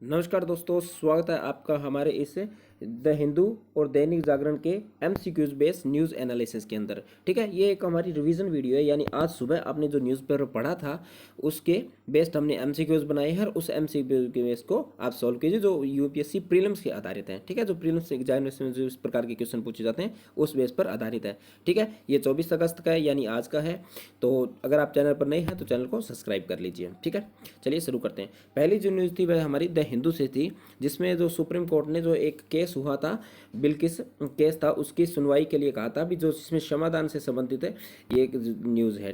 नमस्कार दोस्तों, स्वागत है आपका हमारे इस द हिंदू और दैनिक जागरण के एमसीक्यूज बेस्ड न्यूज़ एनालिसिस के अंदर। ठीक है, ये एक हमारी रिवीजन वीडियो है, यानी आज सुबह आपने जो न्यूज़पेपर पढ़ा था उसके बेस्ड हमने एमसीक्यूज बनाए हैं और उस एमसीक्यू के बेस को आप सॉल्व कीजिए जो यूपीएससी प्रीलिम्स के आधारित हैं। ठीक है, जो प्रीलिम्स एग्जामिनेशन में जो इस प्रकार के क्वेश्चन पूछे जाते हैं उस बेस पर आधारित है। ठीक है, ये 24 अगस्त का है, यानी आज का है। तो अगर आप चैनल पर नए हैं तो चैनल को सब्सक्राइब कर लीजिए। ठीक है, चलिए शुरू करते हैं। पहली जो न्यूज़ थी वह हमारी द हिंदू से थी, जिसमें जो सुप्रीम कोर्ट ने जो एक केस हुआ था, बिल्किस केस था, उसकी सुनवाई के लिए कहा था भी, जो इसमें क्षमादान से संबंधित है। ये एक न्यूज़ है।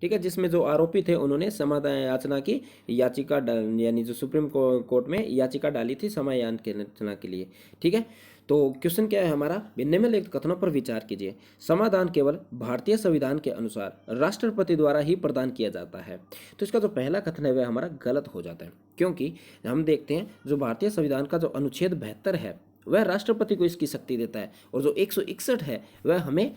ठीक है, जिसमें जो आरोपी थे उन्होंने समाधान याचना की याचिका यानी जो सुप्रीम कोर्ट में याचिका डाली थी समाधान के याचना के लिए। ठीक है, तो क्वेश्चन क्या है हमारा, निम्नलिखित कथनों पर विचार कीजिए। समाधान केवल भारतीय संविधान के अनुसार राष्ट्रपति द्वारा ही प्रदान किया जाता है। तो इसका जो पहला कथन है वह हमारा गलत हो जाता है, क्योंकि हम देखते हैं जो भारतीय संविधान का जो अनुच्छेद 72 है वह राष्ट्रपति को इसकी शक्ति देता है, और जो 161 है वह हमें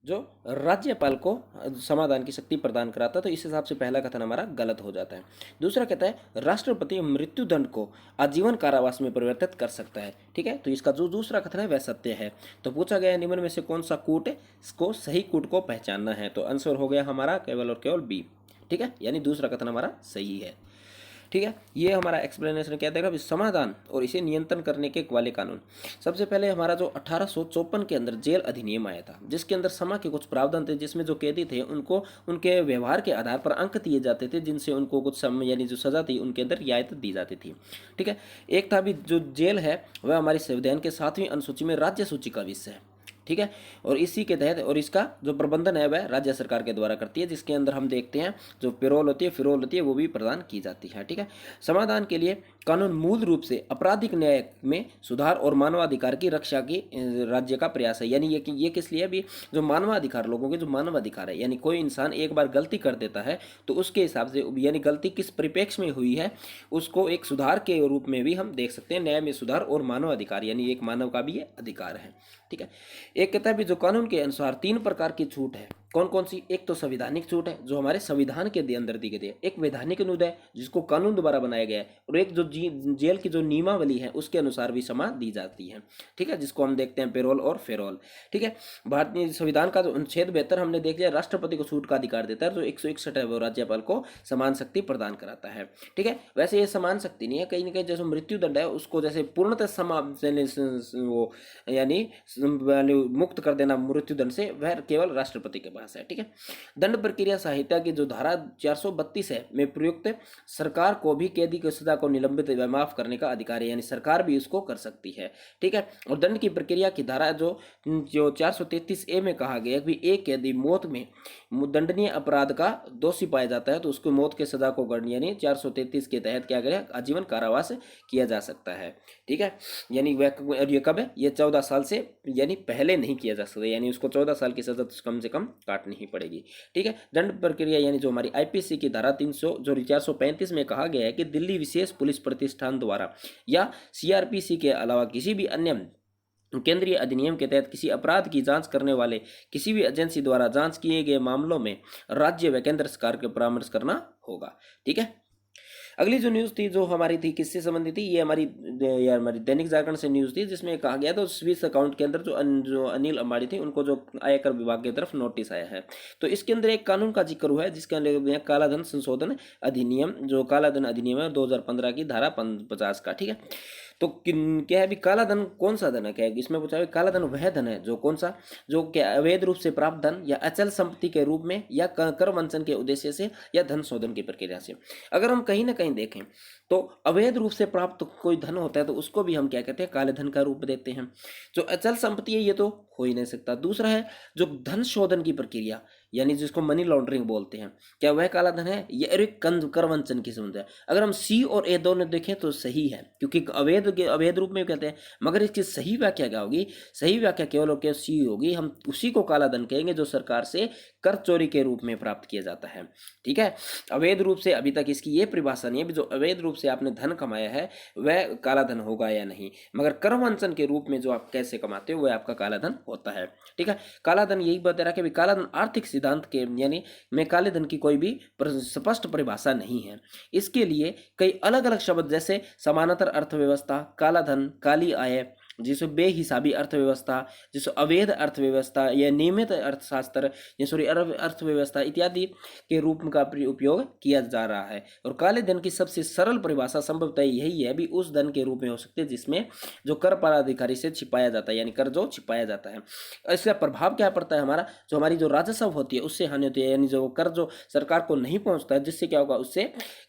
जो राज्यपाल को समाधान की शक्ति प्रदान कराता है। तो इस हिसाब से पहला कथन हमारा गलत हो जाता है। दूसरा कहता है राष्ट्रपति मृत्युदंड को आजीवन कारावास में परिवर्तित कर सकता है। ठीक है, तो इसका जो दूसरा कथन है वह सत्य है। तो पूछा गया निम्न में से कौन सा कूट है, इसको सही कूट को पहचानना है। तो आंसर हो गया हमारा केवल और केवल बी। ठीक है, यानी दूसरा कथन हमारा सही है। ठीक है, ये हमारा एक्सप्लेनेशन क्या देगा, समाधान और इसे नियंत्रण करने के वाले कानून। सबसे पहले हमारा जो 1854 के अंदर जेल अधिनियम आया था, जिसके अंदर समा के कुछ प्रावधान थे, जिसमें जो कैदी थे उनको उनके व्यवहार के आधार पर अंक दिए जाते थे, जिनसे उनको कुछ समय यानी जो सजा थी उनके अंदर रियायत दी जाती थी। ठीक है, एक था भी जो जेल है वह हमारी संविधान के 7वीं अनुसूची में राज्य सूची का विषय है। ठीक है, और इसी के तहत और इसका जो प्रबंधन है वह राज्य सरकार के द्वारा करती है, जिसके अंदर हम देखते हैं जो पेरोल होती है, फिरोल होती है, वो भी प्रदान की जाती है। ठीक है, समाधान के लिए कानून मूल रूप से आपराधिक न्याय में सुधार और मानवाधिकार की रक्षा की राज्य का प्रयास है। यानी ये किस लिए भी, जो मानवाधिकार, लोगों के जो मानवाधिकार है, यानी कोई इंसान एक बार गलती कर देता है तो उसके हिसाब से, यानी गलती किस परिप्रेक्ष्य में हुई है, उसको एक सुधार के रूप में भी हम देख सकते हैं। न्याय में सुधार और मानवाधिकार, यानी एक मानव का भी ये अधिकार है। ठीक है, एक कहता है भी जो कानून के अनुसार 3 प्रकार की छूट है। कौन कौन सी? एक तो संवैधानिक छूट है, जो हमारे संविधान के अंदर दी गई है। एक वैधानिक अनुदान है, जिसको कानून द्वारा बनाया गया है। और एक जो जेल की जो नियमावली है उसके अनुसार भी क्षमा दी जाती है। ठीक है, जिसको हम देखते हैं पेरोल और फेरोल। ठीक है, भारतीय संविधान का जो अनुच्छेद 72 हमने देख लिया, राष्ट्रपति को छूट का अधिकार देता है। जो 161 है वो राज्यपाल को समान शक्ति प्रदान कराता है। ठीक है, वैसे ये समान शक्ति नहीं है, कहीं ना कहीं जैसे मृत्युदंड है उसको जैसे पूर्णतः वो यानी मुक्त कर देना मृत्युदंड से, वह केवल राष्ट्रपति के पास है। ठीक है, दंड प्रक्रिया संहिता की जो धारा 432 है में प्रयुक्त सरकार को भी कैदी की सजा को निलंबित व माफ करने का अधिकार है, यानी सरकार भी उसको कर सकती है। ठीक है, और दंड की प्रक्रिया की धारा जो 433A में कहा गया कि एक कैदी मौत में दंडनीय अपराध का दोषी पाया जाता है तो उसको मौत के सजा को गण, यानी 433 के तहत क्या करें, आजीवन कारावास किया जा सकता है। ठीक है, यानी वह ये कब है, ये 14 साल से यानी पहले नहीं किया जा सकता, यानी उसको 14 साल की सजा कम से कम काटनी ही पड़ेगी। ठीक है, दंड प्रक्रिया यानी जो हमारी आईपीसी की धारा 300 जो 435 में कहा गया है कि दिल्ली विशेष पुलिस प्रतिष्ठान द्वारा या सीआरपीसी के अलावा किसी भी अन्य केंद्रीय अधिनियम के तहत किसी अपराध की जांच करने वाले किसी भी एजेंसी द्वारा जांच किए गए मामलों में राज्य व केंद्र सरकार के परामर्श करना होगा। ठीक है, अगली जो न्यूज़ थी जो हमारी थी किससे संबंधित थी, ये हमारी दैनिक जागरण से न्यूज़ थी, जिसमें कहा गया तो स्विस अकाउंट के अंदर जो अनिल अंबानी थे उनको जो आयकर विभाग की तरफ नोटिस आया है। तो इसके अंदर एक कानून का जिक्र हुआ है, जिसके अंदर कालाधन संशोधन अधिनियम, जो कालाधन अधिनियम है 2015 की धारा 50 का। ठीक है, तो क्या है भी काला धन कौन सा धन है, क्या है इसमें पूछा है, काला धन वह धन है जो कौन सा, जो क्या अवैध रूप से प्राप्त धन या अचल संपत्ति के रूप में या कर वंचन के उद्देश्य से या धन शोधन की प्रक्रिया से। अगर हम कहीं ना कहीं देखें तो अवैध रूप से प्राप्त कोई धन होता है तो उसको भी हम क्या कहते हैं, काले धन का रूप देते हैं। जो अचल संपत्ति है ये तो हो ही नहीं सकता। दूसरा है जो धन शोधन की प्रक्रिया, यानी जिसको मनी लॉन्ड्रिंग बोलते हैं, क्या वह काला धन है, ये एक कर वंचन की समझ है। अगर हम सी और ए दोनों देखें तो सही है, क्योंकि अवैध रूप में कहते हैं, मगर इसकी सही व्याख्या क्या होगी, सही व्याख्या केवल और केवल सी होगी। हम उसी को काला धन कहेंगे जो सरकार से कर चोरी के रूप में प्राप्त किया जाता है। ठीक है, अवैध रूप से अभी तक इसकी ये परिभाषा नहीं है जो अवैध रूप से आपने धन कमाया है वह काला धन होगा या नहीं, मगर कर वंचन के रूप में जो आप कैसे कमाते हो वह आपका काला धन होता है। ठीक है, काला धन यही बता रहा है कि काला धन आर्थिक सिद्धांत के यानी में काले धन की कोई भी स्पष्ट परिभाषा नहीं है। इसके लिए कई अलग अलग शब्द जैसे समानांतर अर्थव्यवस्था, काला धन, काली आय, जिसे बेहिसाबी अर्थव्यवस्था, जिसे अवैध अर्थव्यवस्था या नियमित अर्थशास्त्र या सॉरी अर्थव्यवस्था इत्यादि के रूप का उपयोग किया जा रहा है। और काले धन की सबसे सरल परिभाषा संभवतः यही है भी उस धन के रूप में हो सकती है जिसमें जो कर पराधिकारी से छिपाया जाता है, यानी कर जो छिपाया जाता है। इसका प्रभाव क्या पड़ता है, हमारा जो हमारी जो राजस्व होती है उससे हानि होती है, यानी जो कर जो सरकार को नहीं पहुंचता है, जिससे क्या होगा, उससे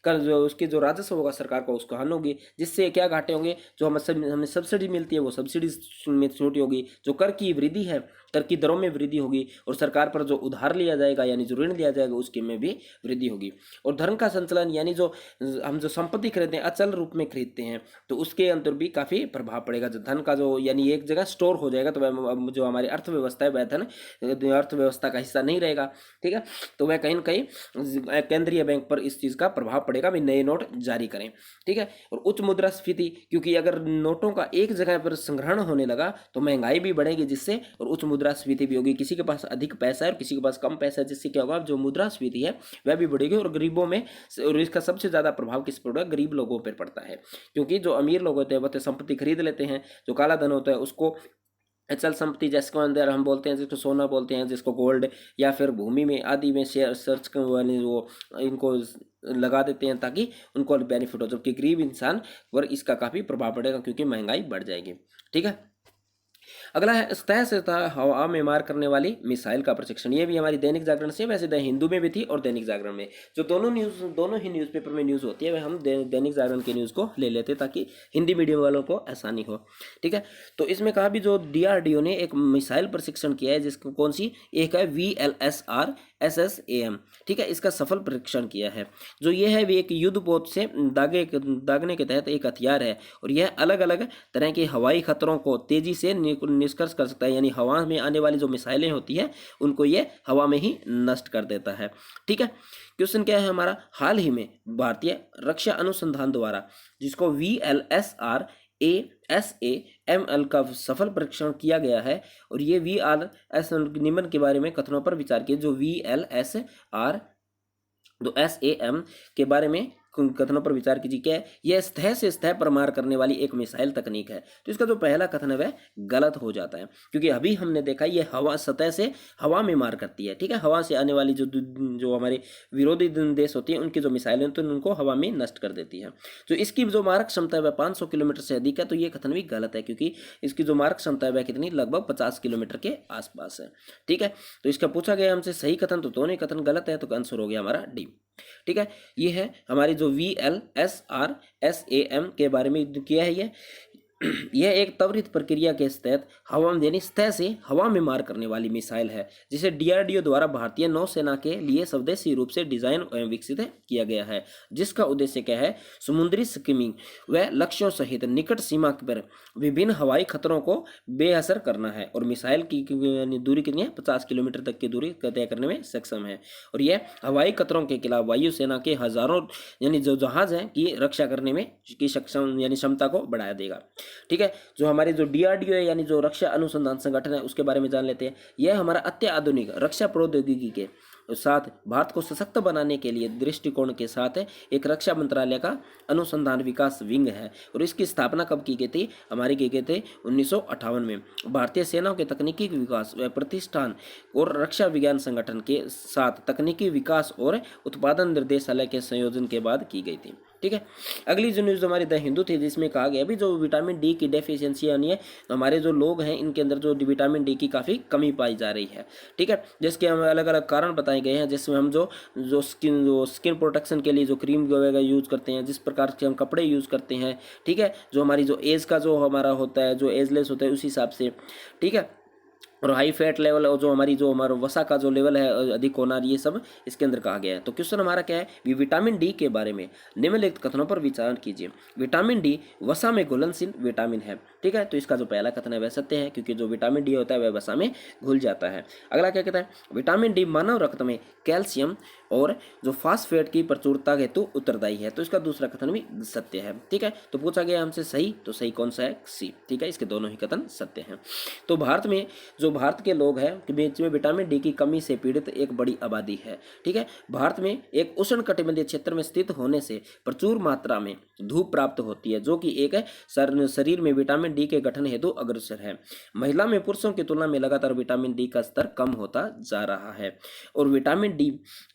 कर जो उसकी जो राजस्व होगा सरकार को उसको हानि होगी, जिससे क्या घाटे होंगे, जो हमें सब्सिडी मिलती है वो सब्सिडी में छोटी होगी, जो कर की वृद्धि है, कर की दरों में वृद्धि होगी, और सरकार पर जो उधार लिया जाएगा यानी जो ऋण लिया जाएगा उसके में भी वृद्धि होगी। और धन का संचलन यानी जो हम जो संपत्ति खरीदते हैं अचल रूप में खरीदते हैं तो उसके अंदर भी काफी प्रभाव पड़ेगा। जो धन का जो यानी एक जगह स्टोर हो जाएगा तो वह जो हमारी अर्थव्यवस्था है वह धन अर्थव्यवस्था का हिस्सा नहीं रहेगा, ठीक है। तो वह कहीं न कहीं केंद्रीय बैंक पर इस चीज का प्रभाव पड़ेगा, भी नए नोट जारी करें, ठीक है। और उच्च मुद्रास्फीति, क्योंकि अगर नोटों का एक जगह पर संग्रहण होने लगा तो महंगाई भी बढ़ेगी जिससे, और उच्च मुद्रास्फीति भी होगी। किसी के पास अधिक पैसा है और किसी के पास कम पैसा है, जिससे क्या होगा, जो मुद्रास्फीति है वह भी बढ़ेगी। और गरीबों में, और इसका सबसे ज्यादा प्रभाव किस पर पड़ेगा, गरीब लोगों पर पड़ता है, क्योंकि जो अमीर लोग होते हैं वह तो संपत्ति खरीद लेते हैं, जो काला धन होता है उसको अचल संपत्ति जिसको अंदर हम बोलते हैं, जिसको सोना बोलते हैं, जिसको गोल्ड, या फिर भूमि में आदि में शेयर सर्च वाले वो इनको लगा देते हैं ताकि उनको बेनिफिट हो, जबकि गरीब इंसान पर इसका काफी प्रभाव पड़ेगा क्योंकि महंगाई बढ़ जाएगी, ठीक है। अगला है सतह से हवा में मार करने वाली मिसाइल का प्रशिक्षण। ये भी हमारी दैनिक जागरण से, वैसे द हिंदू में भी थी और दैनिक जागरण में, जो दोनों ही न्यूज़पेपर में न्यूज़ होती है वह हम दैनिक जागरण की न्यूज़ को ले लेते ताकि हिंदी मीडियम वालों को आसानी हो, ठीक है। तो इसमें कहा भी जो DRDO ने एक मिसाइल प्रशिक्षण किया है, जिसको कौन सी, एक है VLSR SSAM, ठीक है, इसका सफल परीक्षण किया है। जो ये है भी एक युद्धपोत से दागने के तहत एक हथियार है, और यह अलग अलग तरह के हवाई खतरों को तेजी से निष्कर्ष कर सकता है, यानी हवा में आने वाली जो मिसाइलें होती है उनको ये हवा में ही नष्ट कर देता है, ठीक है। क्वेश्चन क्या है हमारा, हाल ही में भारतीय रक्षा अनुसंधान द्वारा जिसको VLSR ASAML का सफल परीक्षण किया गया है, और ये VLS निम्न के बारे में कथनों पर विचार किया। जो VLSR तो SAM के बारे में कथनों पर विचार कीजिए। क्या है, यह सतह से सतह पर मार करने वाली एक मिसाइल तकनीक है। तो इसका जो पहला कथन है वह गलत हो जाता है, क्योंकि अभी हमने देखा ये हवा सतह से हवा में मार करती है, ठीक है। हवा से आने वाली जो हमारे विरोधी देश होती है उनकी जो मिसाइलें होती हैं उनको हवा में नष्ट कर देती है। तो इसकी जो मारक क्षमता है वह 500 किलोमीटर से अधिक है, तो ये कथन भी गलत है, क्योंकि इसकी जो मारक क्षमता है वह कितनी, लगभग 50 किलोमीटर के आसपास है, ठीक है। तो इसका पूछा गया हमसे सही कथन, तो दोनों कथन गलत है, तो आंसर हो गया हमारा डी, ठीक है। ये है हमारी जो VLSR SAM के बारे में किया है। यह एक त्वरित प्रक्रिया के तहत हवा में यानी सतह से हवा में मार करने वाली मिसाइल है, जिसे DRDO द्वारा भारतीय नौसेना के लिए स्वदेशी रूप से डिजाइन एवं विकसित किया गया है, जिसका उद्देश्य क्या है, समुद्री स्किमिंग व लक्ष्यों सहित निकट सीमा पर विभिन्न हवाई खतरों को बेअसर करना है। और मिसाइल की दूरी कितनी है, 50 किलोमीटर तक की दूरी तय करने में सक्षम है, और यह हवाई खतरों के खिलाफ वायुसेना के हजारों यानी जो जहाज हैं की रक्षा करने में की सक्षम यानी क्षमता को बढ़ा देगा, ठीक है। जो हमारे जो DRDO है यानी जो रक्षा अनुसंधान संगठन है उसके बारे में जान लेते हैं। यह हमारा अत्याधुनिक रक्षा प्रौद्योगिकी के साथ भारत को सशक्त बनाने के लिए दृष्टिकोण के साथ एक रक्षा मंत्रालय का अनुसंधान विकास विंग है, और इसकी स्थापना कब की गई थी, हमारी की गई थी 1958 में। भारतीय सेनाओं के तकनीकी विकास व प्रतिष्ठान और रक्षा विज्ञान संगठन के साथ तकनीकी विकास और उत्पादन निर्देशालय के संयोजन के बाद की गई थी, ठीक है। अगली जो न्यूज़ हमारी द हिंदू थी, जिसमें कहा गया भी जो विटामिन डी की डेफिशिएंसी यानी है हमारे जो लोग हैं इनके अंदर जो विटामिन डी की काफ़ी कमी पाई जा रही है, ठीक है। जिसके हमें अलग अलग कारण बताए गए हैं, जिसमें हम जो स्किन प्रोटेक्शन के लिए जो क्रीम वगैरह यूज़ करते हैं, जिस प्रकार के हम कपड़े यूज़ करते हैं, ठीक है, जो हमारी जो एज का जो हमारा होता है, जो एजलेस होता है उस हिसाब से, ठीक है, और हाई फैट लेवल और जो हमारा वसा का जो लेवल है अधिक होना, ये सब इसके अंदर कहा गया है। तो क्वेश्चन हमारा क्या है, विटामिन डी के बारे में निम्नलिखित कथनों पर विचार कीजिए। विटामिन डी वसा में घुलनशील विटामिन है, ठीक है। तो इसका जो पहला कथन है वह सत्य है, क्योंकि जो विटामिन डी होता है वह वसा में घुल जाता है। अगला क्या कहता है, विटामिन डी मानव रक्त में कैल्शियम और जो फास्फेट की प्रचुरता हेतु उत्तरदायी है। तो इसका दूसरा कथन भी सत्य है, ठीक है। तो पूछा गया हमसे सही, तो सही कौन सा है, सी, ठीक है। इसके दोनों ही कथन सत्य हैं। तो भारत में जो भारत के लोग हैं कि बीच में विटामिन डी की कमी से पीड़ित एक बड़ी आबादी है। ठीक है, भारत में एक उष्णकटिबंधीय क्षेत्र में स्थित होने से प्रचुर मात्रा में धूप प्राप्त होती है, जो कि एक शरीर में विटामिन डी के गठन हेतु अग्रसर है। महिला में पुरुषों की तुलना में लगातार विटामिन डी का स्तर कम होता जा रहा है। और विटामिन डी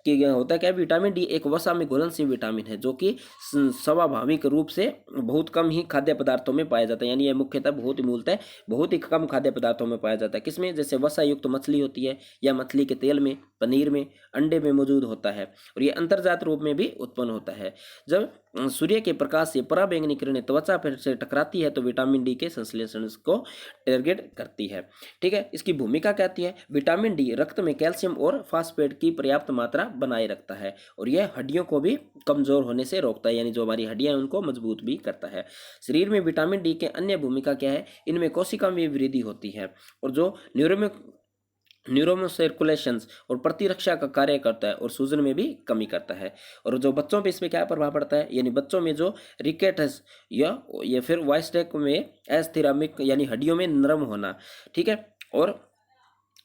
के होता क्या है, विटामिन डी एक वसा में घुलनशील विटामिन है, जो कि स्वाभाविक रूप से बहुत कम ही खाद्य पदार्थों में पाया जाता है। यानी यह मुख्यतः बहुत ही कम खाद्य पदार्थों में पाया जाता है। किसमें? जैसे वसा युक्त मछली होती है, या मछली के तेल में, पनीर में, अंडे में मौजूद होता है। और यह अंतर्जात रूप में भी उत्पन्न होता है। जब सूर्य के प्रकाश से पराबैंगनी किरणें त्वचा पर से टकराती है तो विटामिन डी के संश्लेषण को टारगेट करती है। ठीक है, इसकी भूमिका क्या है? विटामिन डी रक्त में कैल्शियम और फास्फेट की पर्याप्त मात्रा बनाए रखता है, और यह हड्डियों को भी कमजोर होने से रोकता है, यानी जो हमारी हड्डियां हैं उनको मजबूत भी करता है। शरीर में विटामिन डी के अन्य भूमिका क्या है? इनमें कोशिका में वृद्धि होती है, और जो न्यूरोमोसर्कुलेशंस और प्रतिरक्षा का कार्य करता है, और सूजन में भी कमी करता है। और जो बच्चों पे इसमें क्या प्रभाव पड़ता है? यानी बच्चों में जो रिकेटस या फिर वाइस्टेक में एस्थेरामिक यानी हड्डियों में नरम होना। ठीक है, और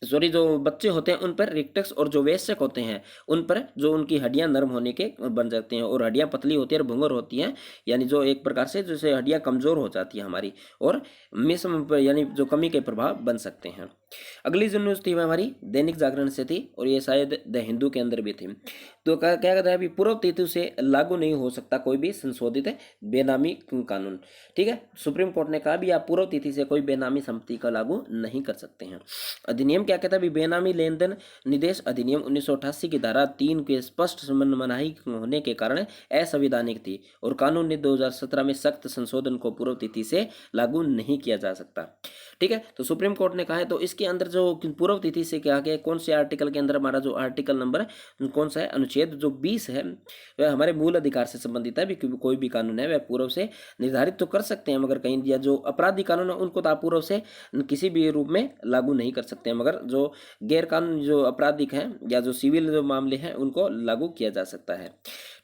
जो बच्चे होते हैं उन पर रिक्टस, और जो वयस्क होते हैं उन पर जो उनकी हड्डियां नरम होने के बन जाती हैं, और हड्डियां पतली होती है और भंगुर होती हैं, यानी जो एक प्रकार से जैसे हड्डियां कमजोर हो जाती हैं हमारी, और मिसम यानी जो कमी के प्रभाव बन सकते हैं। अगली जो न्यूज़ थी वह हमारी दैनिक जागरण से थी, और ये शायद द हिंदू के अंदर भी थी। तो क्या कहता है? अभी पूर्व तिथि से लागू नहीं हो सकता कोई भी संशोधित बेनामी कानून। ठीक है, सुप्रीम कोर्ट ने कहा भी आप पूर्व तिथि से कोई बेनामी संपत्ति का लागू नहीं कर सकते हैं। अधिनियम क्या कहता है? भी बेनामी लेन देन निदेश अधिनियम 1988 की धारा 3 के स्पष्ट मनाही होने के कारण असंवैधानिक थी, और कानून ने 2017 में सख्त संशोधन को पूर्व तिथि से लागू नहीं किया जा सकता। ठीक है, तो सुप्रीम कोर्ट ने कहा है। तो इसके अंदर जो पूर्व तिथि से क्या गया, कौन से आर्टिकल के अंदर हमारा जो आर्टिकल नंबर कौन सा है? अनुच्छेद जो 20 है, वह हमारे मूल अधिकार से संबंधित है। कोई भी कानून है वह पूर्व से निर्धारित तो कर सकते हैं, मगर कहीं या जो अपराधी कानून है उनको तो आप पूर्व से किसी भी रूप में लागू नहीं कर सकते हैं, मगर जो गैर कानून जो आपराधिक हैं या जो सिविल जो मामले हैं उनको लागू किया जा सकता है।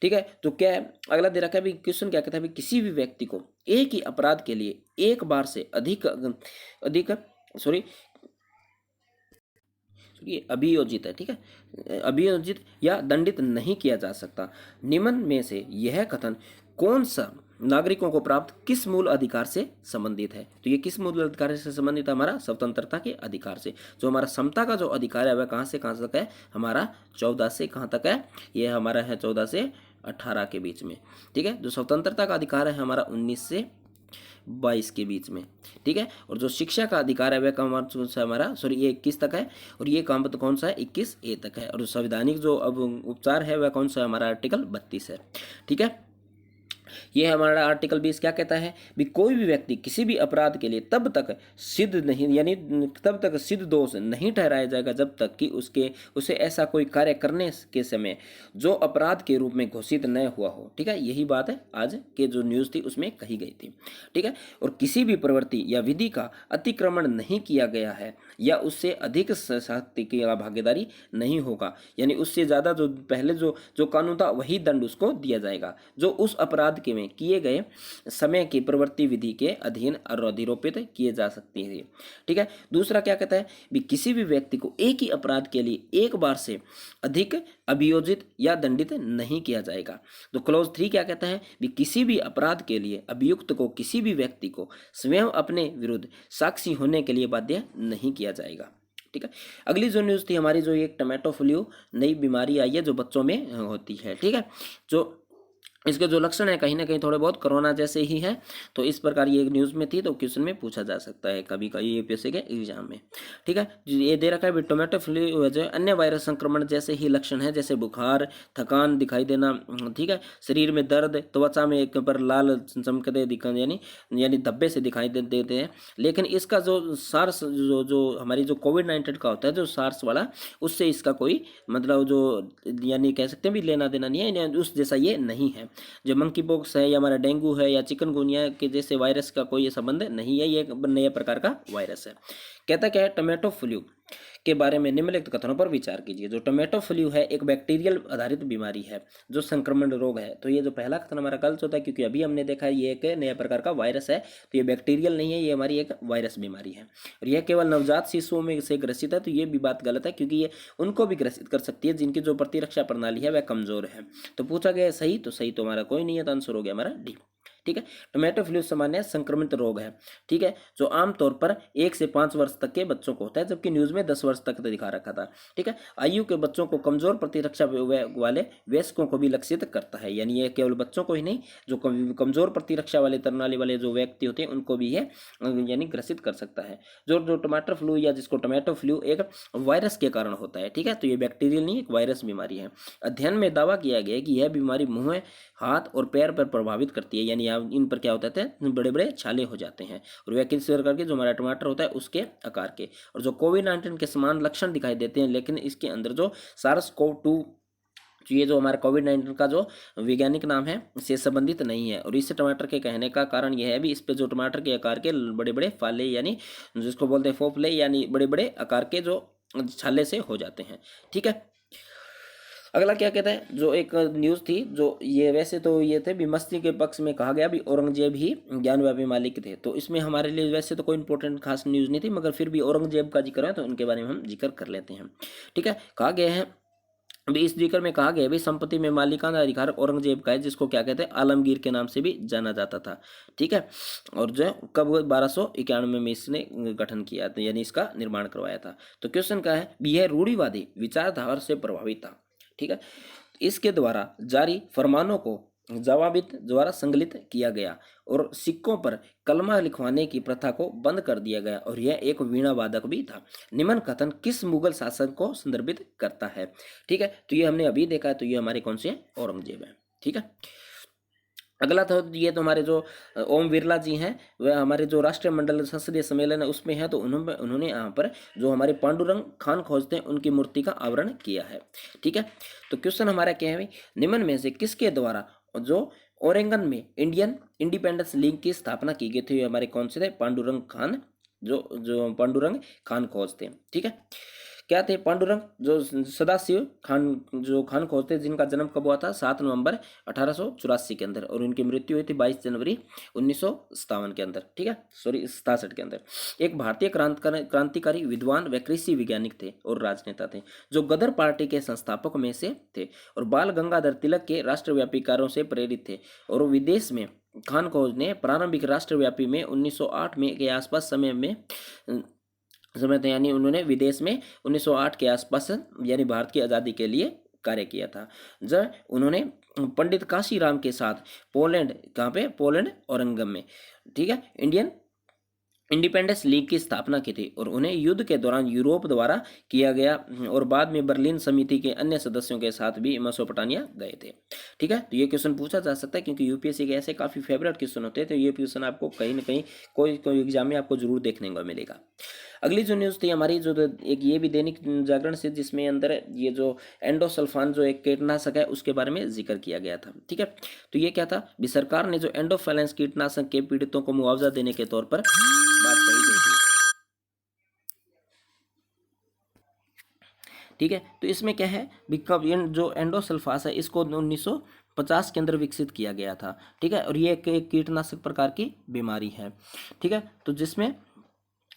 ठीक है, तो क्या है अगला दे रखा है? भी क्वेश्चन क्या कहता है? किसी भी व्यक्ति को एक ही अपराध के लिए एक बार से अधिक ये अभियोजित है। ठीक है, अभियोजित या दंडित नहीं किया जा सकता। निम्न में से यह कथन कौन सा नागरिकों को प्राप्त किस मूल अधिकार से संबंधित है? तो ये किस मूल अधिकार से संबंधित है? हमारा स्वतंत्रता के अधिकार से। जो हमारा समता का जो अधिकार है वह कहाँ से कहाँ तक है? हमारा 14 से कहाँ तक है? ये हमारा है 14 से 18 के बीच में। ठीक है, जो स्वतंत्रता का अधिकार है हमारा 19 से 22 के बीच में। ठीक है, और जो शिक्षा का अधिकार है वह हमारा ये 21 तक है, और ये काम तो कौन सा है? 21A तक है। और संवैधानिक जो अब उपचार है वह कौन सा है? हमारा आर्टिकल 32 है। ठीक है, ये हमारा आर्टिकल 20 क्या कहता है? भी कोई भी व्यक्ति किसी भी अपराध के लिए तब तक सिद्ध दोष नहीं ठहराया जाएगा जब तक कि उसे ऐसा कोई कार्य करने के समय जो अपराध के रूप में घोषित न हुआ हो। ठीक है, यही बात है आज के जो न्यूज़ थी उसमें कही गई थी। ठीक है, और किसी भी प्रवृत्ति या विधि का अतिक्रमण नहीं किया गया है या उससे अधिक सख्ती की भागीदारी नहीं होगा, यानी उससे ज़्यादा जो पहले जो कानून था वही दंड उसको दिया जाएगा जो उस अपराध के में किए गए समय की प्रवृत्ति विधि के अधीन अधिरोपित किए जा सकती है। ठीक है, दूसरा क्या कहता है? भी किसी भी व्यक्ति को एक ही अपराध के लिए एक बार से अधिक अभियोजित या दंडित नहीं किया जाएगा। तो क्लॉज 3 क्या कहता है? भी किसी भी अपराध के लिए अभियुक्त को किसी भी व्यक्ति को स्वयं अपने विरुद्ध साक्षी होने के लिए बाध्य नहीं किया जाएगा। ठीक है, अगली जो न्यूज़ थी हमारी, जो एक टमाटो फ्लू नई बीमारी आई है जो बच्चों में होती है। ठीक है, जो इसके जो लक्षण है कहीं ना कहीं थोड़े बहुत कोरोना जैसे ही है, तो इस प्रकार ये एक न्यूज़ में थी, तो क्वेश्चन में पूछा जा सकता है कभी कभी यूपीएससी के एग्जाम में। ठीक है, ये दे रखा है टोमेटो फ्लू जो अन्य वायरस संक्रमण जैसे ही लक्षण है, जैसे बुखार, थकान दिखाई देना। ठीक है, शरीर में दर्द, त्वचा में एक पर लाल चमकते दिखाई यानी धब्बे से दिखाई देते हैं। लेकिन इसका जो सार्स जो हमारी जो कोविड-19 का होता है जो सार्स वाला, उससे इसका कोई मतलब जो यानी कह सकते हैं भी लेना देना नहीं है, उस जैसा ये नहीं है। जो मंकी पॉक्स है या हमारा डेंगू है या चिकनगुनिया के जैसे वायरस का कोई संबंध नहीं है, ये एक नए प्रकार का वायरस है। कहता क्या है? टमाटो फ्लू के बारे में निम्नलिखित कथनों पर विचार कीजिए। जो टोमेटो फ्लू है एक बैक्टीरियल आधारित बीमारी है जो संक्रमण रोग है। तो ये जो पहला कथन हमारा गलत होता है, क्योंकि अभी हमने देखा है ये एक नया प्रकार का वायरस है, तो ये बैक्टीरियल नहीं है, ये हमारी एक वायरस बीमारी है और यह केवल नवजात शिशुओं में से ग्रसित है। तो ये भी बात गलत है, क्योंकि ये उनको भी ग्रसित कर सकती है जिनकी जो प्रतिरक्षा प्रणाली है वह कमजोर है। तो पूछा गया सही, तो सही तो हमारा कोई नहीं है, तो आंसर हो गया हमारा डी। ठीक है, टोमेटो फ्लू सामान्य संक्रमित रोग है, ठीक है, जो आमतौर पर 1 से 5 वर्ष तक के बच्चों को होता है, जबकि न्यूज में 10 वर्ष तक दिखा रखा था। ठीक है, आयु के बच्चों को कमजोर प्रतिरक्षा वाले वयस्कों को भी लक्षित करता है, यानी ये केवल बच्चों को ही नहीं, जो कमजोर प्रतिरक्षा वाले प्रणाली वाले जो व्यक्ति होते हैं उनको भी ये यानी ग्रसित कर सकता है। जो टमाटर फ्लू या जिसको टोमेटो फ्लू एक वायरस के कारण होता है। ठीक है, तो ये बैक्टीरियल नहीं, एक वायरस बीमारी है। अध्ययन में दावा किया गया है कि यह बीमारी मुंह, हाथ और पैर पर प्रभावित करती है, यानी इन पर क्या होता है, बड़े बड़े छाले हो जाते हैं और वह किस प्रकार के, जो हमारा टमाटर होता है उसके आकार के, और जो कोविड-19 के समान लक्षण दिखाई देते हैं, लेकिन इसके अंदर जो SARS-CoV-2 ये जो हमारा कोविड-19 का जो वैज्ञानिक नाम है से संबंधित नहीं है। और इस टमाटर के कहने का कारण यह है भी, इस पे जो टमाटर के आकार के बड़े बड़े फाले, यानी जिसको बोलते हैं फोपले, यानी बड़े बड़े आकार के जो छाले से हो जाते हैं। ठीक है, अगला क्या कहता है, जो एक न्यूज़ थी, जो ये वैसे तो ये थे भी मस्ती के पक्ष में कहा गया भी औरंगजेब ही ज्ञानव्यापी मालिक थे, तो इसमें हमारे लिए वैसे तो कोई इंपॉर्टेंट खास न्यूज़ नहीं थी, मगर फिर भी औरंगजेब का जिक्र है तो उनके बारे में हम जिक्र कर लेते हैं। ठीक है, कहा गया है अभी इस जिक्र में कहा गया है भाई, संपत्ति में मालिकाना अधिकार औरंगजेब का है, जिसको क्या कहते हैं, आलमगीर के नाम से भी जाना जाता था। ठीक है, और जो है कब 1291 में इसने गठन किया था, यानी इसका निर्माण करवाया था। तो क्वेश्चन क्या है, यह रूढ़िवादी विचारधारा से प्रभावित था। ठीक है, इसके द्वारा जारी फरमानों को जवाबित द्वारा संकलित किया गया और सिक्कों पर कलमा लिखवाने की प्रथा को बंद कर दिया गया, और यह एक वीणा वादक भी था। निम्न कथन किस मुगल शासक को संदर्भित करता है? ठीक है, तो ये हमने अभी देखा है, तो ये हमारे कौन से औरंगजेब है। ठीक है, अगला तो ये तो हमारे जो ओम बिरला जी हैं, वह हमारे जो राष्ट्रीय मंडल संसदीय सम्मेलन है उसमें है, तो उन्होंने यहाँ पर जो हमारे पांडुरंग खान खोजते हैं उनकी मूर्ति का आवरण किया है। ठीक है, तो क्वेश्चन हमारा क्या है, निम्न में से किसके द्वारा जो ओरेंगन में इंडियन इंडिपेंडेंस लीग की स्थापना की गई थी? हमारे कौन से थे? पांडुरंग खान, जो पांडुरंग खान खोज थे। ठीक है, क्या थे पांडुरंग? जो सदाशिव खान, जो खान खोज थे, जिनका जन्म कब हुआ था? 7 नवंबर 1884 के अंदर, और उनकी मृत्यु हुई थी 22 जनवरी 1957 के अंदर। ठीक है, सॉरी 67 के अंदर। एक भारतीय क्रांतिकारी विद्वान व कृषि वैज्ञानिक थे और राजनेता थे, जो गदर पार्टी के संस्थापक में से थे और बाल गंगाधर तिलक के राष्ट्रव्यापी कार्यों से प्रेरित थे। और विदेश में खान खोज ने प्रारंभिक राष्ट्रव्यापी में 1908 में के आसपास समय थे, यानी उन्होंने विदेश में 1908 के आसपास यानी भारत की आज़ादी के लिए कार्य किया था। जब उन्होंने पंडित काशीराम के साथ पोलैंड, कहाँ पे? पोलैंड औरंगम में, ठीक है, इंडियन इंडिपेंडेंस लीग की स्थापना की थी, और उन्हें युद्ध के दौरान यूरोप द्वारा किया गया, और बाद में बर्लिन समिति के अन्य सदस्यों के साथ भी मेसोपोटामिया गए थे। ठीक है, तो ये क्वेश्चन पूछा जा सकता है, क्योंकि यूपीएससी के ऐसे काफ़ी फेवरेट क्वेश्चन होते हैं, तो ये क्वेश्चन आपको कहीं ना कहीं कोई एग्जाम में आपको जरूर देखने को मिलेगा। अगली जो न्यूज़ थी हमारी, जो एक ये भी दैनिक जागरण से, जिसमें अंदर ये जो एंडोसल्फान जो एक कीटनाशक है उसके बारे में जिक्र किया गया था। ठीक है, तो ये क्या था भी, सरकार ने जो एंडोफैलेंस कीटनाशक के पीड़ितों को मुआवजा देने के तौर पर बात कही गई थी। ठीक है, तो इसमें क्या है भी, कब जो एंडोसल्फास है इसको 1950 के अंदर विकसित किया गया था। ठीक है, और ये एक कीटनाशक प्रकार की बीमारी है। ठीक है, तो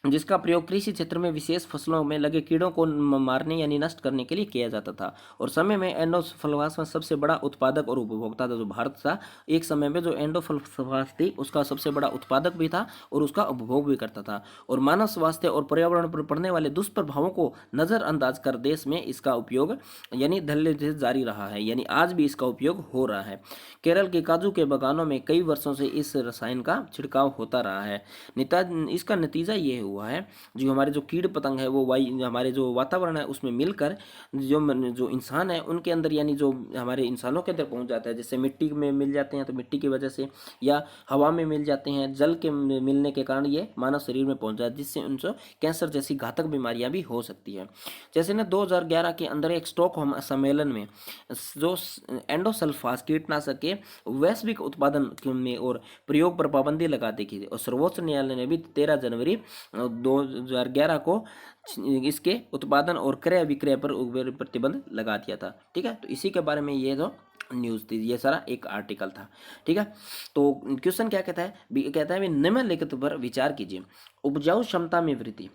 जिसका प्रयोग कृषि क्षेत्र में विशेष फसलों में लगे कीड़ों को मारने यानी नष्ट करने के लिए किया जाता था। और समय में एंडोसल्फास में सबसे बड़ा उत्पादक और उपभोक्ता था जो भारत था। एक समय में जो एंडोसल्फास थी उसका सबसे बड़ा उत्पादक भी था और उसका उपभोग भी करता था। और मानव स्वास्थ्य और पर्यावरण पर पड़ने वाले दुष्प्रभावों को नज़रअंदाज कर देश में इसका उपयोग यानी धल्ले से जारी रहा है, यानी आज भी इसका उपयोग हो रहा है। केरल के काजू के बागानों में कई वर्षों से इस रसायन का छिड़काव होता रहा है। इसका नतीजा ये हुआ है, जो हमारे जो कीड़ पतंग है वो हमारे जो वातावरण है उसमें मिलकर जो इंसान है उनके अंदर, यानी जो हमारे इंसानों के अंदर पहुंच जाता है। जैसे मिट्टी में मिल जाते हैं तो मिट्टी की वजह से, या हवा में मिल जाते हैं, जल के मिलने के कारण ये मानव शरीर में पहुंच जाता है, जिससे उनसे कैंसर जैसी घातक बीमारियां भी हो सकती है। जैसे ना 2011 के अंदर एक स्टॉकहोम सम्मेलन में जो एंडोसल्फास कीटनाशक के वैश्विक उत्पादन में और प्रयोग पर पाबंदी लगा दी थी, और सर्वोच्च न्यायालय ने भी 13 जनवरी 2011 को इसके उत्पादन और क्रय विक्रय पर प्रतिबंध लगा दिया था। ठीक है, तो इसी के बारे में ये जो न्यूज़ थी, ये सारा एक आर्टिकल था। ठीक है, तो क्वेश्चन क्या कहता है, कहता है निम्नलिखित पर विचार कीजिए। उपजाऊ क्षमता में वृद्धि,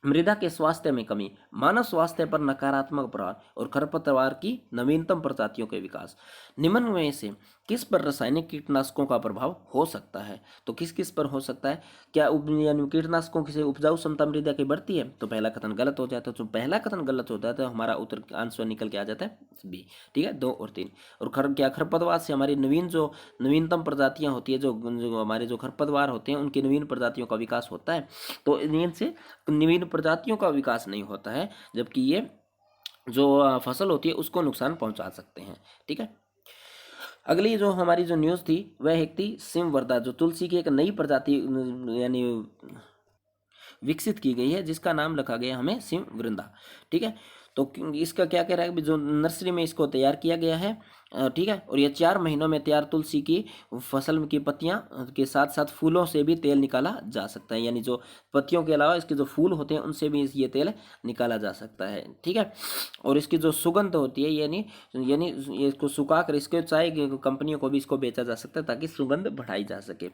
मृदा के स्वास्थ्य में कमी, मानव स्वास्थ्य पर नकारात्मक प्रभाव और खरपतवार की नवीनतम प्रजातियों के विकास। निम्न में से किस पर रासायनिक कीटनाशकों का प्रभाव हो सकता है? तो किस किस पर हो सकता है? क्या यानी कीटनाशकों से उपजाऊ क्षमता मृदा की बढ़ती है? तो पहला कथन गलत हो जाता है। तो पहला कथन गलत होता है तो हमारा उत्तर आंसर निकल के आ जाता है बी। ठीक है, 2 और 3। और क्या खरपतवार से हमारी नवीनतम प्रजातियां होती है, जो हमारे जो खरपतवार होते हैं उनकी नवीन प्रजातियों का विकास होता है। तो इनसे नवीन प्रजातियों का विकास नहीं होता है, जबकि ये जो फसल होती है उसको नुकसान पहुंचा सकते हैं। ठीक है, अगली जो हमारी जो न्यूज़ थी वह एक थी सिमवर्धा, जो तुलसी की एक नई प्रजाति यानी विकसित की गई है, जिसका नाम रखा गया हमें सिमवृंदा। ठीक है, तो इसका क्या कह रहा है, जो नर्सरी में इसको तैयार किया गया है। ठीक है, और ये 4 महीनों में तैयार तुलसी की फसल की पत्तियां के साथ साथ फूलों से भी तेल निकाला जा सकता है, यानी जो पत्तियों के अलावा इसके जो फूल होते हैं उनसे भी ये तेल निकाला जा सकता है। ठीक है, और इसकी जो सुगंध होती है, यानी यानी ये इसको सुखा कर इसके चाय कंपनियों को भी इसको बेचा जा सकता है ताकि सुगंध बढ़ाई जा सके।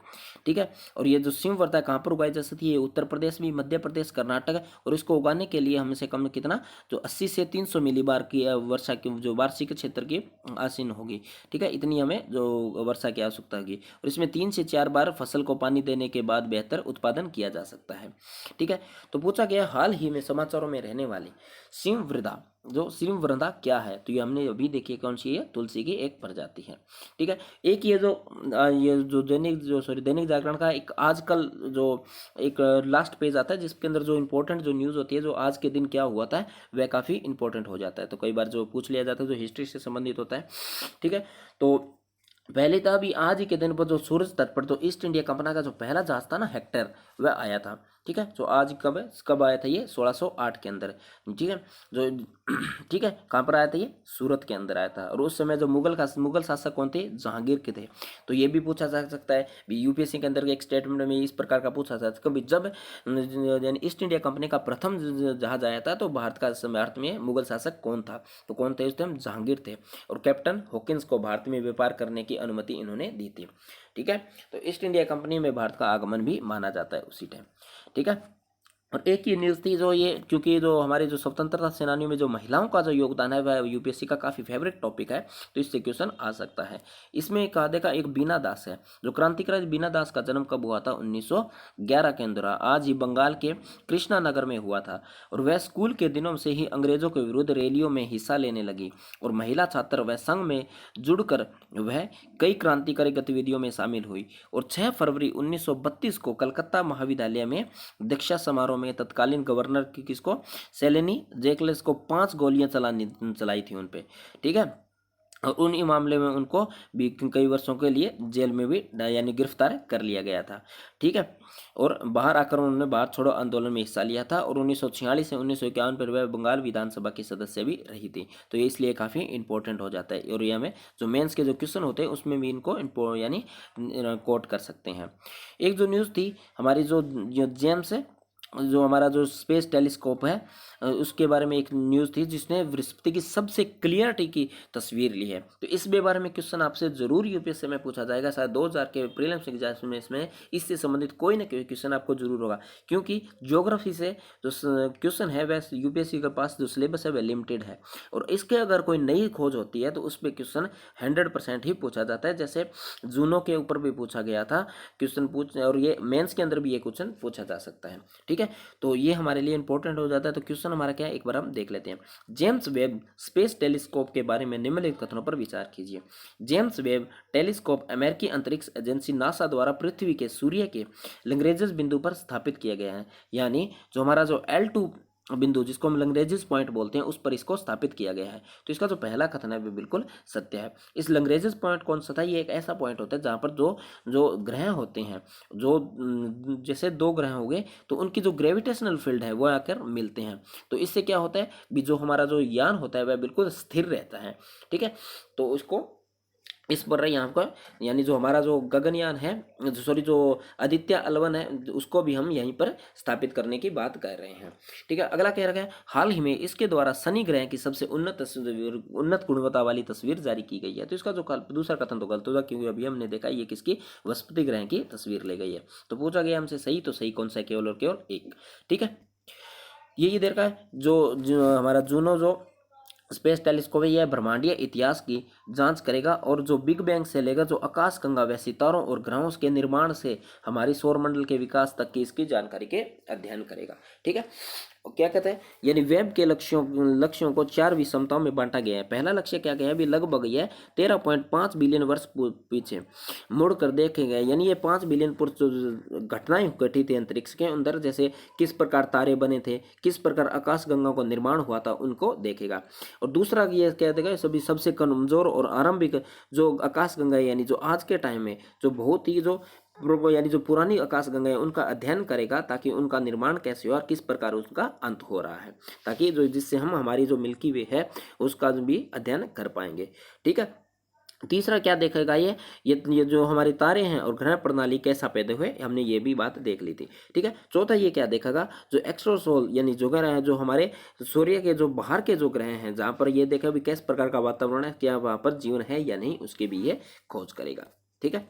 ठीक है, और ये जो सिमवर्ता कहाँ पर उगाई जा सकती है? उत्तर प्रदेश में, मध्य प्रदेश, कर्नाटक। और इसको उगाने के लिए हमें से कम कितना, जो 80 से 300 मिलीबार की वर्षा की जो वार्षिक क्षेत्र की आसीन होगी। ठीक है, इतनी हमें जो वर्षा की आवश्यकता होगी, और इसमें 3 से 4 बार फसल को पानी देने के बाद बेहतर उत्पादन किया जा सकता है। ठीक है, तो पूछा गया हाल ही में समाचारों में रहने वाली सिमवृंदा, जो सिमवृंदा क्या है? तो ये हमने अभी देखी कौन सी है, तुलसी की एक प्रजाति है। ठीक है, एक ये जो दैनिक जागरण का एक आजकल जो एक लास्ट पेज आता है, जिसके अंदर जो इंपॉर्टेंट जो न्यूज़ होती है, जो आज के दिन क्या हुआ था, वह काफ़ी इंपॉर्टेंट हो जाता है। तो कई बार जो पूछ लिया जाता है जो हिस्ट्री से संबंधित होता है। ठीक है, तो पहले था अभी आज ही के दिन पर जो सूरज तट पर जो ईस्ट इंडिया कंपनी का जो पहला जहाज था ना, हेक्टर, वह आया था। ठीक है, जो आज कब आया था? ये 1608 के अंदर। ठीक है, जो ठीक है, कहाँ पर आया था? ये सूरत के अंदर आया था। और उस समय जो मुगल शासक कौन थे? जहांगीर के थे। तो ये भी पूछा जा सकता है, यूपीएससी के अंदर एक स्टेटमेंट में इस प्रकार का पूछा जा सकता है, जब यानी ईस्ट इंडिया कंपनी का प्रथम जहाज आया था तो भारत में मुगल शासक कौन था? तो कौन थे उस टाइम? जहांगीर थे। और कैप्टन हॉकिंस को भारत में व्यापार करने की अनुमति इन्होंने दी थी। ठीक है, तो ईस्ट इंडिया कंपनी में भारत का आगमन भी माना जाता है उसी टाइम। ठीक है, और एक ही न्यूज़ थी जो ये, क्योंकि जो हमारे जो स्वतंत्रता सेनानियों में जो महिलाओं का जो योगदान है वह यूपीएससी का काफ़ी फेवरेट टॉपिक है, तो इससे क्वेश्चन आ सकता है। इसमें कहा देखा एक बीना दास है, जो क्रांतिकारी बीना दास का जन्म कब हुआ था? 1911 के अंदर, आज ही बंगाल के कृष्णा नगर में हुआ था। और वह स्कूल के दिनों से ही अंग्रेजों के विरुद्ध रैलियों में हिस्सा लेने लगी, और महिला छात्र वह संघ में जुड़कर वह कई क्रांतिकारी गतिविधियों में शामिल हुई। और 6 फरवरी 1932 को कलकत्ता महाविद्यालय में दीक्षा समारोह में तत्कालीन गवर्नर की किसको? सेलेनी जेकलेस को 5 गोलियां चलाई थी उन पे। ठीक है, और उन मामले में उनको भी कई वर्षों के लिए जेल में भी यानी गिरफ्तार कर लिया गया था। ठीक है, और बाहर आकर उन्होंने भारत छोड़ो आंदोलन में हिस्सा लिया था, और 1946 से 1951 पर वह बंगाल विधानसभा की सदस्य भी रही थी। तो ये इसलिए काफ़ी इंपॉर्टेंट हो जाता है, और ये हमें जो मेंस के जो क्वेश्चन होते हैं उसमें भी इनको यानी कोट कर सकते हैं। एक जो न्यूज़ थी हमारी, जो जेम्स है, जो हमारा जो स्पेस टेलीस्कोप है, उसके बारे में एक न्यूज़ थी जिसने बृहस्पति की सबसे क्लियरिटी की तस्वीर ली है। तो इस बारे में क्वेश्चन आपसे जरूर यूपीएससी में पूछा जाएगा, शायद 2000 के प्रीलिम्स एग्जाम में इसमें इससे संबंधित कोई ना कोई क्वेश्चन आपको जरूर होगा, क्योंकि ज्योग्राफी से जो क्वेश्चन है वह यूपीएससी के पास जो सिलेबस है वह लिमिटेड है, और इसके अगर कोई नई खोज होती है तो उस पर क्वेश्चन 100% ही पूछा जाता है। जैसे जूनो के ऊपर भी पूछा गया था क्वेश्चन और ये मेंस के अंदर भी ये क्वेश्चन पूछा जा सकता है। ठीक है, तो ये हमारे लिए इंपॉर्टेंट हो जाता है। तो क्वेश्चन हमारा क्या है, एक बार हम देख लेते हैं। जेम्स वेब स्पेस टेलीस्कोप के बारे में निम्नलिखित कथनों पर विचार कीजिए। जेम्स वेब टेलीस्कोप अमेरिकी अंतरिक्ष एजेंसी नासा द्वारा पृथ्वी के सूर्य के लैग्रेंज बिंदु पर स्थापित किया गया है, यानी जो हमारा जो L2 बिंदु जिसको हम लैग्रेंज पॉइंट बोलते हैं उस पर इसको स्थापित किया गया है। तो इसका जो पहला कथन है वो बिल्कुल सत्य है। इस लैग्रेंज पॉइंट कौन सा था? ये एक ऐसा पॉइंट होता है जहाँ पर जो जो ग्रह होते हैं, जो जैसे 2 ग्रह हो गए तो उनकी जो ग्रेविटेशनल फील्ड है वो आकर मिलते हैं। तो इससे क्या होता है भी, जो हमारा जो यान होता है वह बिल्कुल स्थिर रहता है। ठीक है, तो उसको इस पर यहाँ पर यानी जो हमारा जो गगनयान है, जो आदित्य L1 है, उसको भी हम यहीं पर स्थापित करने की बात कर रहे हैं। ठीक है, अगला कह रखा है हाल ही में इसके द्वारा शनि ग्रह की सबसे उन्नत गुणवत्ता वाली तस्वीर जारी की गई है। तो इसका जो दूसरा कथन तो गलत होगा, क्योंकि अभी हमने देखा ये किसकी बृहस्पति ग्रह की तस्वीर ले गई है। तो पूछा गया हमसे सही, तो सही कौन सा है? केवल और केवल एक। ठीक है, ये देर का है जो हमारा जूनो जो स्पेस टेलीस्कोप है, यह ब्रह्मांडीय इतिहास की जांच करेगा और जो बिग बैंग से लेकर जो आकाश गंगा व सितारों और ग्रहों के निर्माण से हमारी सौरमंडल के विकास तक की इसकी जानकारी के अध्ययन करेगा। ठीक है, और क्या कहते हैं, यानी वेब के लक्ष्यों को 4 विषमताओं में बांटा गया है। पहला लक्ष्य क्या गया है, अभी लगभग यह 13.5 बिलियन वर्ष पीछे मुड़ कर देखे गए, यानी ये 5 बिलियन पूर्व घटनाएं घटी थी अंतरिक्ष के अंदर, जैसे किस प्रकार तारे बने थे, किस प्रकार आकाश गंगा का निर्माण हुआ था, उनको देखेगा। और दूसरा ये कह देगा सभी सबसे कमजोर और आरंभिक जो आकाश गंगा है, यानी जो आज के टाइम में जो बहुत ही यानी जो पुरानी आकाश गंगा है उनका अध्ययन करेगा, ताकि उनका निर्माण कैसे हो और किस प्रकार उसका अंत हो रहा है, ताकि जो जिससे हम हमारी जो मिल्की वे है उसका भी अध्ययन कर पाएंगे। ठीक है, तीसरा क्या देखेगा, ये जो हमारे तारे हैं और ग्रह प्रणाली कैसा पैदा हुए, हमने ये भी बात देख ली थी। ठीक है, चौथा ये क्या देखेगा, जो एक्स्ट्रोसोल यानी जो ग्रह है जो हमारे सूर्य के जो बाहर के जो ग्रह हैं, जहाँ पर ये देखा भी किस प्रकार का वातावरण है, क्या वहाँ पर जीवन है या नहीं, उसकी भी ये खोज करेगा। ठीक है,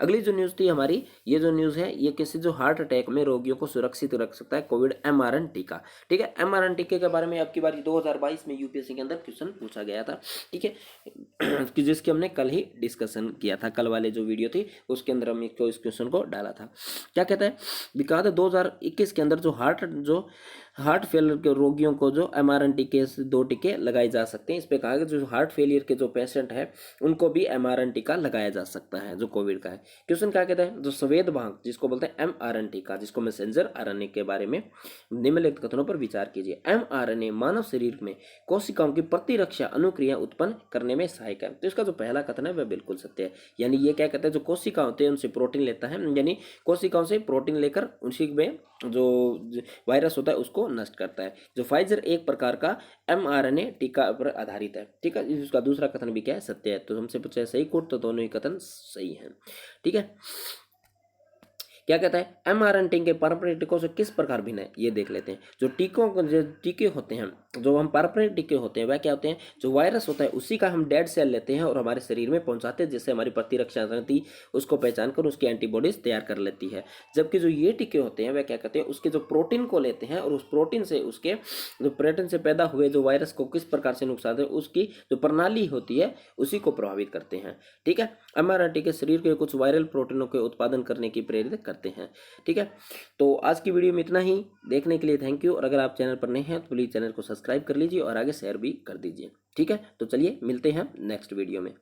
अगली जो न्यूज़ थी हमारी, ये जो न्यूज़ है ये किसी जो हार्ट अटैक में रोगियों को सुरक्षित रख सकता है कोविड mRNA टीका। ठीक है, mRNA टीके के बारे में आपकी बार 2022 में यूपीएससी के अंदर क्वेश्चन पूछा गया था। ठीक है, कि जिसकी हमने कल ही डिस्कशन किया था, कल वाले जो वीडियो थी उसके अंदर हम इस क्वेश्चन को डाला था। क्या कहता है, विकास 2021 के अंदर जो हार्ट फेलियर के रोगियों को जो mRNA टीके 2 टीके लगाए जा सकते हैं। इस पे कहा कि जो हार्ट फेलियर के जो पेशेंट है उनको भी mRNA टीका लगाया जा सकता है जो कोविड का है। क्वेश्चन क्या कहता है, जो सफेद भाग जिसको बोलते हैं mRNA टीका, जिसको मैसेंजर आरएनए के बारे में निम्नलिखित कथनों पर विचार कीजिए। mRNA मानव शरीर में कोशिकाओं की प्रतिरक्षा अनुक्रिया उत्पन्न करने में सहायक है। तो इसका जो पहला कथन है वह बिल्कुल सत्य है, यानी ये क्या कहता है, जो कोशिका होते हैं उनसे प्रोटीन लेता है, यानी कोशिकाओं से प्रोटीन लेकर उसी में जो वायरस होता है उसको नष्ट करता है। जो फाइजर एक प्रकार का mRNA टीका पर आधारित है। ठीक है, उसका दूसरा कथन भी क्या है, सत्य है। तो हमसे पूछा है सही कोट, तो दोनों ही कथन सही हैं। ठीक है, क्या कहता है, mRNA टीके पारंपरिक टीकों से किस प्रकार भिन्न है, ये देख लेते हैं। जो टीके होते हैं, जो हम पारंपरिक टीके होते हैं वह क्या होते हैं, जो वायरस होता है उसी का हम डेड सेल लेते हैं और हमारे शरीर में पहुंचाते हैं, जिससे हमारी प्रतिरक्षा शक्ति उसको पहचान कर उसकी एंटीबॉडीज तैयार कर लेती है। जबकि जो ये टीके होते हैं वह क्या कहते हैं, उसके जो प्रोटीन को लेते हैं और उस प्रोटीन से उसके जो प्रोटीन से पैदा हुए जो वायरस को किस प्रकार से नुकसान है उसकी जो प्रणाली होती है उसी को प्रभावित करते हैं। ठीक है, mRNA टीके शरीर के कुछ वायरल प्रोटीनों के उत्पादन करने की प्रेरित करते हैं। ठीक है, तो आज की वीडियो में इतना ही। देखने के लिए थैंक यू, और अगर आप चैनल पर नए हैं तो प्लीज चैनल को सब्सक्राइब कर लीजिए और आगे शेयर भी कर दीजिए। ठीक है, तो चलिए मिलते हैं नेक्स्ट वीडियो में।